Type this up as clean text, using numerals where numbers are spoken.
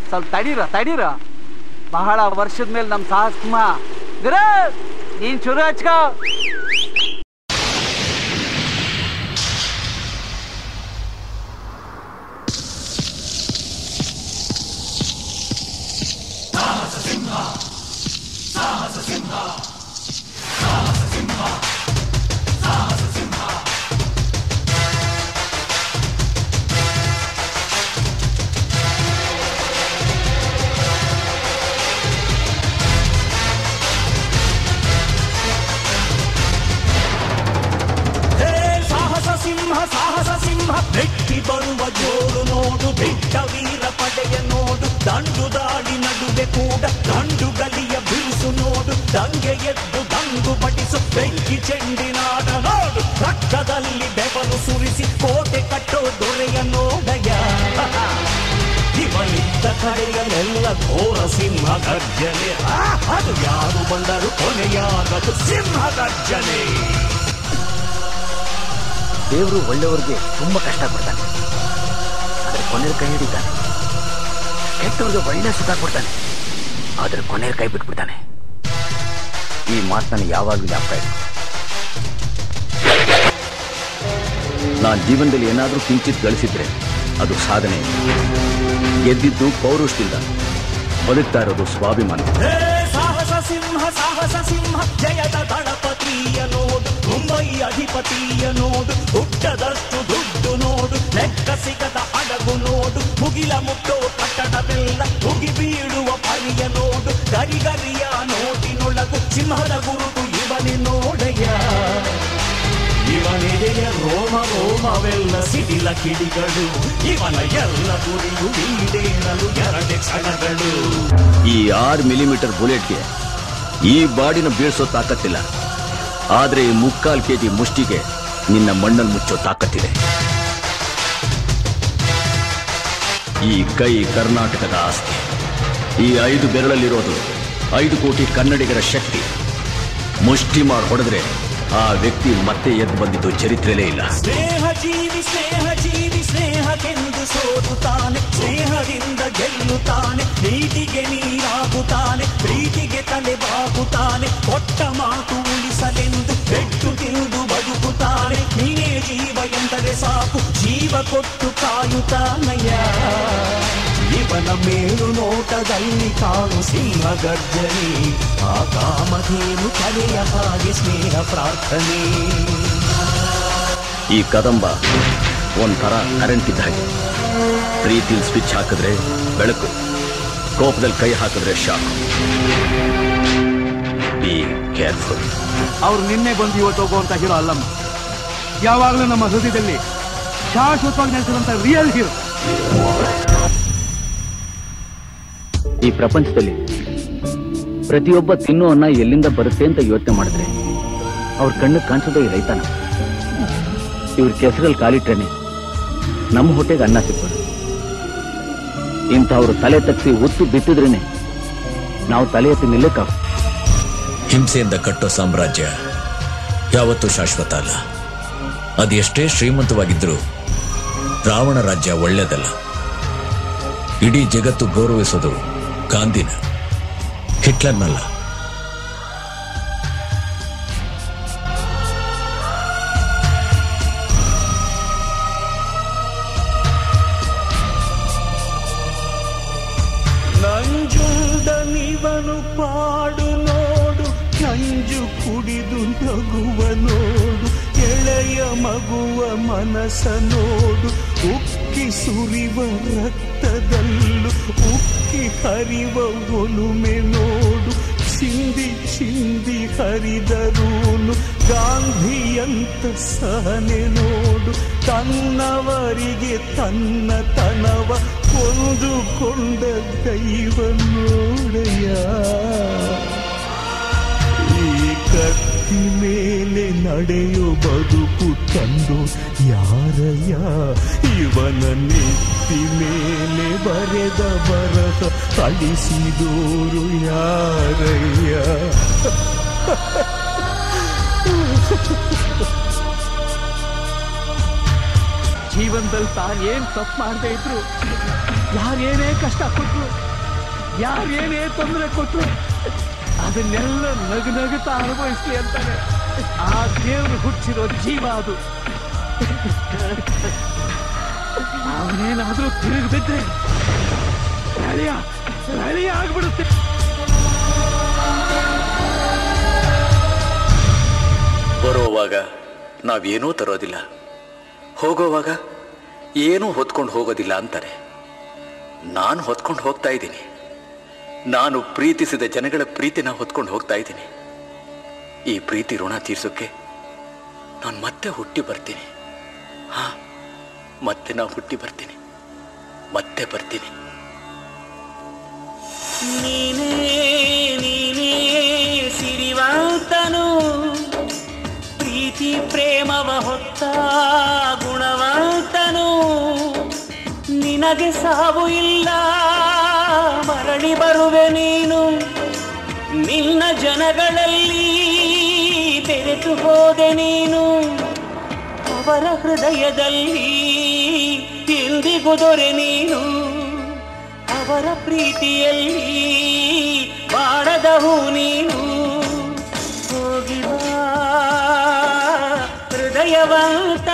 ಸ್ವಲ್ಪ ತಡೀರ ಬಹಳ ವರ್ಷದ ಮೇಲೆ ನಮ್ ಸಾಹಸ ನೀನ್ ಶುರು ಹಚ್ಕೋ. ಸಾಹಸ ಸಿಂಹ ಬೆಟ್ಟಿ ಬರುವ ಜೋರು ನೋಡು, ಬಿಟ್ಟ ವೀರ ಪಡೆಯ ನೋಡು, ದಂಡು ದಾಳಿ ನಡುವೆ ಕೂಡ ದಂಡುಗಲಿಯ ಬಿರುಸು ನೋಡು, ದಂಗೆ ಎದ್ದು ದಂಗು ಬಡಿಸು ಬೆಂಕಿ ಚೆಂಡಿನಾಡ ನೋಡು, ರಕ್ತದಲ್ಲಿ ಬೆವರು ಸುರಿಸಿ ಕೋಟೆ ಕಟ್ಟೋ ದೊರೆಯ ನೋಡಯ. ಇವನಿದ್ದ ಕಡೆಯಲ್ಲೆಲ್ಲ ಘೋರ ಸಿಂಹ ಗರ್ಜನೆ, ಅದು ಯಾರು ಬಂದರು ಕೊನೆಯಾಗದು ಸಿಂಹ ಗರ್ಜನೆ. ದೇವರು ಒಳ್ಳೆಯವ್ರಿಗೆ ತುಂಬಾ ಕಷ್ಟ ಕೊಡ್ತಾನೆ, ಆದ್ರೆ ಕೊನೆಯ ಕೈ ಹಿಡಿತಾನೆ. ಕೆಟ್ಟವ್ರಿಗೆ ಒಳ್ಳೆ ಸುಖ ಕೊಡ್ತಾನೆ, ಆದ್ರೆ ಕೊನೆಯ ಕೈ ಬಿಟ್ಬಿಡ್ತಾನೆ. ಈ ಮಾತನ್ನು ಯಾವಾಗಲೂ ಜ್ಞಾಪಕ ಇಡು. ನಾನು ಜೀವನದಲ್ಲಿ ಏನಾದರೂ ಕಿಂಚಿತ್ ಗಳಿಸಿದ್ರೆ ಅದು ಸಾಧನೆ. ಗೆದ್ದಿದ್ದು ಪೌರುಷದಿಂದ, ಬದುಕ್ತಾ ಇರೋದು ಸ್ವಾಭಿಮಾನ. ಸಾಹಸ ಸಿಂಹ ಜಯದ ದಳಪತಿಯ ನೋಡು, ಮುಂಬೈ ಅಧಿಪತಿಯ ನೋಡು, ಹುಟ್ಟದಷ್ಟು ದುಡ್ಡು ನೋಡು, ಲೆಕ್ಕ ಸಿಗದ ಹಡಗು ನೋಡು, ಮುಗಿಲ ಮುಟ್ಟೋ ಕಟ್ಟಡವೆಲ್ಲ ಮುಗಿ ಬೀಳುವ ಪರಿಯ ನೋಡು, ಗರಿಗರಿಯ ನೋಟಿನೊಳಗು ಸಿಂಹದ ಗುರುತು ಇವನೇ ನೋಡಯ್ಯ. ಇವನೆದೆಯ ರೋಮ ರೋಮವೆಲ್ಲ ಸಿಡಿಲ ಕಿಡಿಗಳು, ಇವನ ಎಲ್ಲ ಗುರಿಯು ಈಡೇರಲು 2 ಕ್ಷಣಗಳು. ಈ 6 ಮಿಲಿಮೀಟರ್ ಬುಲೆಟ್ಗೆ ಈ ಬಾಡಿನ ಬೀಳ್ಸೋ ತಾಕತ್ತಿಲ್ಲ, ಆದ್ರೆ ಈ 3/4 kg ಮುಷ್ಟಿಗೆ ನಿನ್ನ ಮಣ್ಣನ್ನು ಮುಚ್ಚೋ ತಾಕತ್ತಿದೆ. ಈ ಕೈ ಕರ್ನಾಟಕದ ಆಸ್ತಿ. ಈ 5 ಬೆರಳಲ್ಲಿರೋದು 5 ಕೋಟಿ ಕನ್ನಡಿಗರ ಶಕ್ತಿ. ಮುಷ್ಟಿ ಮಾಡಿ ಹೊಡೆದ್ರೆ ಆ ವ್ಯಕ್ತಿ ಮತ್ತೆ ಎದ್ದು ಬಂದಿದ್ದು ಚರಿತ್ರೆಲೇ ಇಲ್ಲ. ಸ್ನೇಹ ಜೀವಿ ಸ್ನೇಹಕ್ಕೆಂದು ಸೋಲುತ್ತಾನೆ, ಸ್ನೇಹದಿಂದ ಗೆಲ್ಲುತ್ತಾನೆ, ಪ್ರೀತಿಗೆ ನೀರಾಗುತ್ತಾನೆ, ಪ್ರೀತಿಗೆ ತಲೆ ಬಾಗುತ್ತಾನೆ, ಕೊಟ್ಟ ಮಾತು ಉಳಿಸಲೆಂದು ಪೆಟ್ಟು ತಿಂದು ಬದುಕುತ್ತಾನೆ. ನೀನೇ ಜೀವ ಎಂದರೆ ಸಾಕು, ಜೀವ ಕೊಟ್ಟು ಕಾಯುತ್ತಾನಯ್ಯ. ಇವನ ಮೇಲು ನೋಟದಲ್ಲಿ ಕಾಣು ಸಿಂಹ ಗರ್ಜನೆ, ಆ ಕಾಮಧೇನು ಕಲೆಯ ಹಾಗೆ ಸ್ನೇಹ ಪ್ರಾರ್ಥನೆ. ಈ ಕದಂಬ ಒಂಥರ ಕರೆಂಟ್ ಇದ್ದ ಹಾಗೆ. ಪ್ರೀತಿಲಿ ಸ್ವಿಚ್ ಹಾಕಿದ್ರೆ ಬೆಳಕು, ಕೋಪದಲ್ಲಿ ಕೈ ಹಾಕಿದ್ರೆ ಶಾಕು. Be careful. ಅವ್ರು ನಿನ್ನೆ ಬಂದು ಇವತ್ತು ಹೋಗುವಂತ ಹೀರೋ ಅಲ್ಲಮ್ಮ, ಯಾವಾಗಲೂ ನಮ್ಮ ಹೃದಯದಲ್ಲಿ ಶಾಶ್ವತವಾಗಿ ನೆಲೆಸಿರುವಂತ ರಿಯಲ್ ಹೀರೋ. ಈ ಪ್ರಪಂಚದಲ್ಲಿ ಪ್ರತಿಯೊಬ್ಬ ತಿನ್ನೋ ಅನ್ನ ಎಲ್ಲಿಂದ ಬರುತ್ತೆ ಅಂತ ಯೋಚನೆ ಮಾಡಿದ್ರೆ ಅವ್ರ ಕಣ್ಣು ಕಾಣಿಸೋದೇ ಈ ರೈತನ. ಇವ್ರ ಕೆಸರಲ್ಲಿ ಕಾಲಿಟ್ರೇನೆ ನಮ್ಮ ಹೊಟ್ಟೆಗೆ ಅನ್ನ ಸಿಕ್ಕೋದು. ಇಂಥವ್ರು ತಲೆ ತಗ್ಸಿ ಒತ್ತು ಬಿತ್ತಿದ್ರೇನೆ ನಾವು ತಲೆ ಎತ್ತಿ ನಿಲ್ಲಕ್ಕ. ಹಿಂಸೆಯಿಂದ ಕಟ್ಟೋ ಸಾಮ್ರಾಜ್ಯ ಯಾವತ್ತೂ ಶಾಶ್ವತ ಅಲ್ಲ. ಅದು ಎಷ್ಟೇ ಶ್ರೀಮಂತವಾಗಿದ್ರೂ ರಾವಣ ರಾಜ್ಯ ಒಳ್ಳೆಯದಲ್ಲ. ಇಡೀ ಜಗತ್ತು ಗೌರವಿಸೋದು ಗಾಂಧಿನ, ಹಿಟ್ಲರ್ನಲ್ಲ. ನಂಜುಂಡನಿವನು ಪಾಡು ನೋಡು, ನಂಜು ಕುಡಿದು ನಗುವ ನೋಡು, ಎಳೆಯ ಮಗುವ ಮನಸ ನೋಡು, ಉಕ್ಕಿ ಸುರಿವ ರಕ್ತದಲ್ಲೂ ಉಕ್ಕಿ ಹರಿವ ಒಲುಮೆ ನೋಡು, ಚಿಂದಿ ಚಿಂದಿ ಹರಿದರೂನು ಗಾಂಧಿಯಂತ ಸಹನೆ ನೋಡು, ತನ್ನವರಿಗೆ ತನ್ನ ತನವ ಕೊಂದುಕೊಂಡ ದೈವ ನೋಡೆಯ. ಈ ಕತ್ತ ನೆತ್ತಿ ಮೇಲೆ ನಡೆಯೋ ಬದುಕು ತಂದು ಯಾರಯ್ಯ ಇವನ ನೆತ್ತಿ ಮೇಲೆ ಬರೆದ ಬರಹ ಅಳಿಸಿದೋರು ಯಾರಯ್ಯ ಜೀವನದಲ್ಲಿ ತಾನೇನ್ ತಪ್ಪು ಮಾಡದೇ ಇದ್ರು, ಯಾರೇನೇ ಕಷ್ಟ ಕೊಟ್ರು, ಯಾರೇನೇ ತೊಂದರೆ ಕೊಟ್ರು ಅದನ್ನೆಲ್ಲ ನಗುತ್ತಾ ಅನುಭವಿಸ್ಲಿ ಅಂತಾನೆ ಆ ದೇವರು ಹುಟ್ಟಿರೋ ಜೀವ ಅದು. ಅವನೇನಾದ್ರೂ ತಿರುಗಿ ಬಿದ್ರೆ ಹಳಿಯ ಆಗ್ಬಿಡುತ್ತೆ. ಬರೋವಾಗ ನಾವೇನೂ ತರೋದಿಲ್ಲ, ಹೋಗೋವಾಗ ಏನೂ ಹೊತ್ಕೊಂಡು ಹೋಗೋದಿಲ್ಲ ಅಂತಾರೆ. ನಾನು ಹೊತ್ಕೊಂಡು ಹೋಗ್ತಾ ಇದ್ದೀನಿ. ನಾನು ಪ್ರೀತಿಸಿದ ಜನಗಳ ಪ್ರೀತಿನ ಹೊತ್ಕೊಂಡು ಹೋಗ್ತಾ ಇದ್ದೀನಿ. ಈ ಪ್ರೀತಿ ಋಣ ತೀರ್ಸೋಕ್ಕೆ ನಾನು ಮತ್ತೆ ಹುಟ್ಟಿ ಬರ್ತೀನಿ. ಮತ್ತೆ ನಾ ಹುಟ್ಟಿ ಬರ್ತೀನಿ, ಮತ್ತೆ ಬರ್ತೀನಿ. ನೀನೇ ನೀನೇ ಸಿರಿವಂತನು, ಪ್ರೀತಿ ಪ್ರೇಮವ ಹೊತ್ತ ಗುಣವಂತನು. ನಿನಗೆ ಸಾವು ಇಲ್ಲ, ಮರಳಿ ಬರುವೆ ನೀನು. ನಿನ್ನ ಜನಗಳಲ್ಲಿ ಬೆರೆತು ಹೋದೆ ನೀನು. ಅವರ ಹೃದಯದಲ್ಲಿ ಎಂದಿಗೂ ದೊರೆ ನೀನು. ಅವರ ಪ್ರೀತಿಯಲ್ಲಿ ಬಾಡದ ಹೂ ನೀನು. ಹೋಗಿ ಬಾ ಹೃದಯವಂತ.